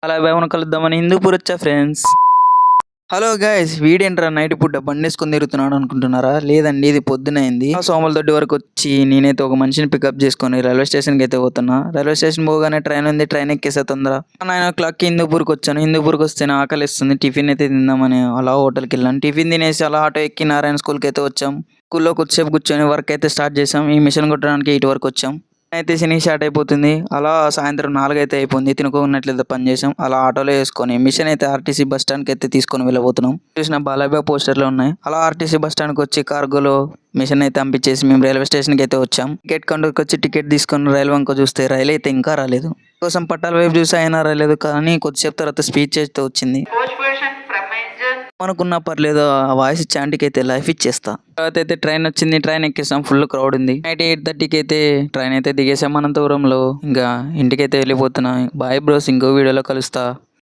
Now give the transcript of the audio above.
అలా భయమని కలుద్దామని హిందూపూర్ వచ్చా ఫ్రెండ్స్. హలో గైస్, వీడేంట్రా నైట్ పూట బండేసుకొని తిరుగుతున్నాడు అనుకుంటున్నారా? లేదండి, ఇది పొద్దునైంది. సోమలదొడ్డి వరకు వచ్చి నేనైతే ఒక మనిషిని పికప్ చేసుకొని రైల్వే స్టేషన్కి అయితే పోతున్నా. రైల్వే స్టేషన్ పోగానే ట్రైన్ ఉంది, ట్రైన్ ఎక్కేసా తొందర. 9 o'clockకి హిందూపూర్కి వచ్చాను. హిందూపూర్కి వస్తే ఆకలి ఇస్తుంది, టిఫిన్ అయితే తిందామని అలా హోటల్కి వెళ్ళాను. టిఫిన్ తినేసి అలా ఆటో ఎక్కి నారాయణ స్కూల్కి అయితే వచ్చాం. స్కూల్లో కొద్దిసేపు కూర్చొని వర్క్ అయితే స్టార్ట్ చేసాం. ఈ మిషన్ కుట్టడానికి 8 వరకు వచ్చాం. అయితే సినీ స్టార్ట్ అయిపోతుంది. అలా సాయంత్రం 4 అయితే అయిపోయింది. తినుకున్నట్లయితే పని చేసాం. అలా ఆటోలో వేసుకొని మిషన్ అయితే ఆర్టీసీ బస్ స్టాండ్కి అయితే తీసుకొని వెళ్ళబోతున్నాం. చూసిన బాలయ్య పోస్టర్లు ఉన్నాయి. అలా ఆర్టీసీ బస్ స్టాండ్కి వచ్చి కార్గోలో మిషన్ అయితే పంపించేసి మేము రైల్వే స్టేషన్కి అయితే వచ్చాం. టికెట్ కౌంటర్కి వచ్చి టికెట్ తీసుకొని రైలు వంక చూస్తే రైలు అయితే ఇంకా రాలేదు. కోసం పట్టాల వైపు చూసి అయినా రాలేదు. కానీ కొద్దిసేపు తర్వాత స్పీచ్ అయితే వచ్చింది. అనుకున్నా పర్లేదు, ఆ వాయిస్ చాంటికి అయితే లైఫ్ ఇచ్చేస్తా. తర్వాత అయితే ట్రైన్ వచ్చింది. ట్రైన్ ఎక్కేసాం. ఫుల్ క్రౌడ్ ఉంది. నైట్ 8:30కి అయితే ట్రైన్ అయితే దిగేసాం అనంతపురంలో. ఇంకా ఇంటికైతే వెళ్ళిపోతున్నా. బాయ్ బ్రోస్, ఇంకో వీడియోలో కలుస్తా.